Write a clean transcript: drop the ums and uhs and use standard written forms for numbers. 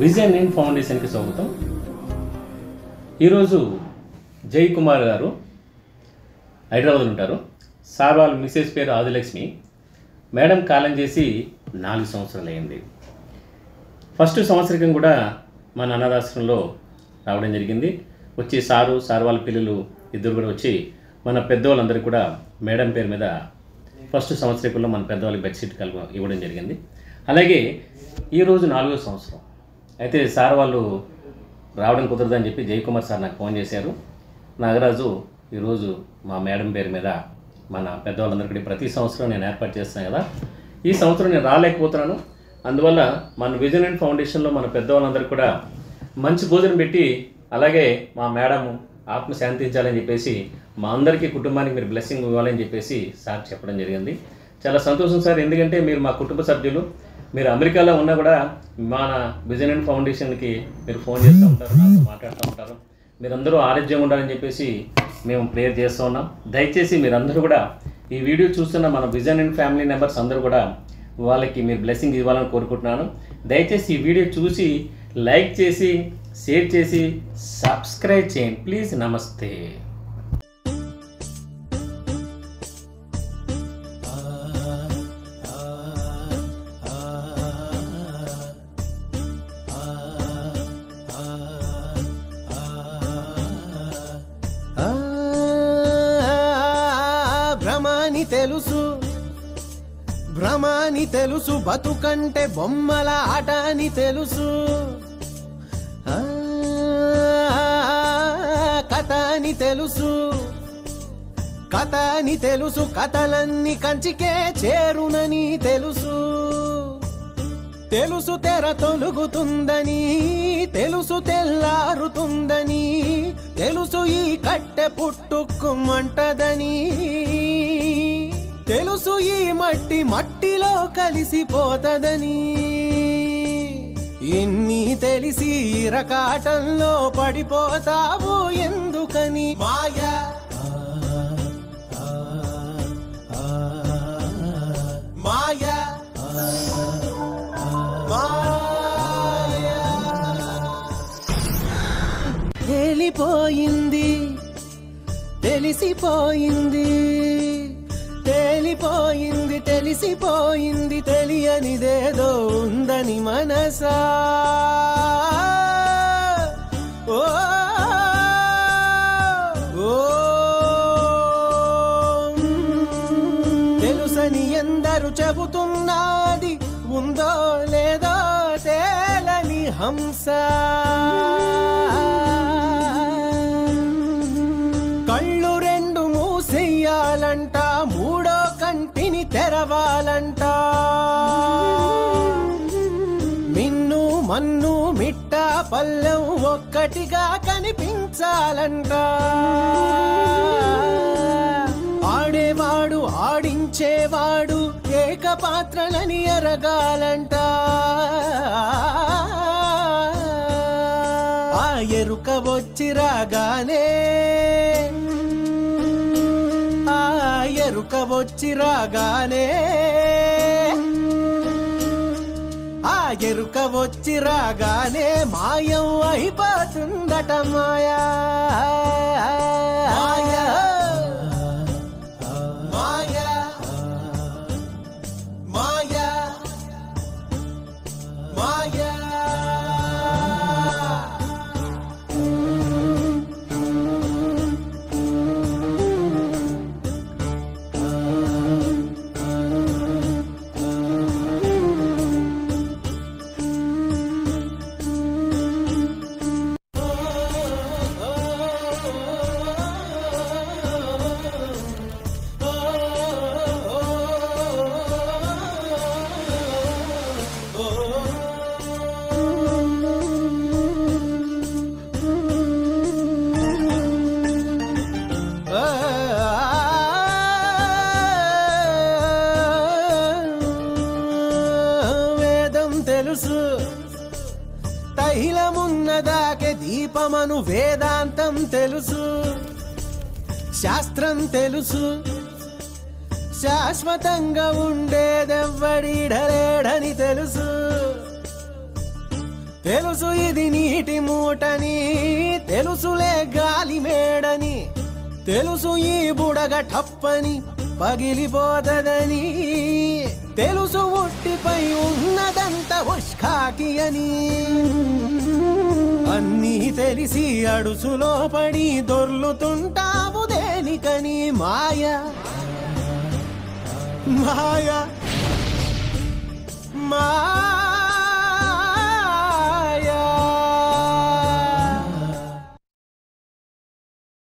Vision in ఫౌండేషన్కి స్వాగతం. ఈరోజు జై కుమార్ గారు హైదరాబాద్లో ఉంటారు. సార్ వాళ్ళ మిసెస్ పేరు ఆదిలక్ష్మి. మేడం కాలం చేసి 4 సంవత్సరాలు అయింది. ఫస్ట్ సంవత్సరం కూడా మన అనాథాశ్రమంలో రావడం జరిగింది. వచ్చి సార్ వాళ్ళ పిల్లలు ఇద్దరు కూడా వచ్చి మన పెద్దవాళ్ళందరికీ కూడా మేడం పేరు మీద ఫస్ట్ సంవత్సరంలో మన పెద్దవాళ్ళకి బెడ్షీట్ ఇవ్వడం జరిగింది. అలాగే ఈరోజు 4వ సంవత్సరం అయితే సార్ వాళ్ళు రావడం కుదరదని చెప్పి జయకుమార్ సార్ నాకు ఫోన్ చేశారు. నాగరాజు ఈరోజు మా మేడం పేరు మీద మన పెద్దవాళ్ళందరికీ ప్రతి సంవత్సరం నేను ఏర్పాటు చేస్తున్నాను కదా, ఈ సంవత్సరం నేను రాలేకపోతున్నాను. అందువల్ల మన విజన్ అండ్ ఫౌండేషన్లో మన పెద్దవాళ్ళందరికీ కూడా మంచి భోజనం పెట్టి అలాగే మా మేడం ఆత్మ శాంతించాలని చెప్పేసి మా అందరికీ కుటుంబానికి మీరు బ్లెస్సింగ్ ఇవ్వాలని చెప్పేసి సార్ చెప్పడం జరిగింది. చాలా సంతోషం సార్, ఎందుకంటే మీరు మా కుటుంబ సభ్యులు. మీరు అమెరికాలో ఉన్నా కూడా మన విజన్ అండ్ ఫౌండేషన్కి మీరు ఫోన్ చేస్తూ ఉంటారు, నాతో మాట్లాడుతూ ఉంటారు. మీరందరూ ఆరోగ్యంగా ఉండాలని చెప్పేసి మేము ప్రేయర్ చేస్తూ ఉన్నాం. దయచేసి మీరందరూ కూడా ఈ వీడియో చూస్తున్న మన విజన్ అండ్ ఫ్యామిలీ మెంబర్స్ అందరూ కూడా వాళ్ళకి మీరు బ్లెస్సింగ్ ఇవ్వాలని కోరుకుంటున్నాను. దయచేసి ఈ వీడియో చూసి లైక్ చేసి షేర్ చేసి సబ్స్క్రైబ్ చేయండి ప్లీజ్. నమస్తే. భ్రమాని తెలుసు, బతుకంటే బొమ్మల ఆట అని తెలుసు, కథ అని తెలుసు, కథ అని తెలుసు, కథలన్నీ కంచికే చేరునని తెలుసు, తెలుసు తెర తొలుగుతుందని, తెలుసు తెల్లారుతుందని, తెలుసు ఈ కట్టె పుట్టుకుమంటదని, తెలుసు ఈ మట్టి మట్టిలో కలిసిపోతదని, ఇన్ని తెలిసి రకాటంలో పడిపోతావు ఎందుకని? మాయా మాయా తేలిపోయింది, తెలిసిపోయింది, తేలిపోయింది, తెలిసిపోయింది, తెలియనిదేదో ఉందని మనసా. ఓ తెలుసని ఎందరు చెబుతున్నది, ఉందో లేదో తేలని హంస. కళ్ళు రెండు మూసేయాలంట, మూడో కంటిని తెరవాలంట, మిన్ను మన్ను మిట్ట పల్లెం ఒక్కటిగా కనిపించాలంట, ఆడేవాడు ఆడించేవాడు ఏకపాత్రలని ఎరగాలంట, ఆ ఎరుక వచ్చి రాగానే, ఆ ఎరుక వచ్చి రాగానే, ఆ ఎరుక వచ్చి రాగానే మాయం అయిపోతుందట మాయా. మాయా మాయా మాయా మాయా. తైలమున్నదాకే దీపమను వేదాంతం తెలుసు, శాస్త్రం తెలుసు, శాశ్వతంగా ఉండేదెవ్వడిడలేడని తెలుసు. తెలుసు ఇది నీటి మూటని, తెలుసులే గాలి మేడని, తెలుసు ఈ బుడగ టప్పని పగిలిపోతదని, తెలుసు ఒట్టిపై ఉన్నదంత ఉష్కాకి అని. అన్నీ తెలిసి అడుసులో పడి దొర్లుతుంటావు దేనికని. మాయ మాయ మాయ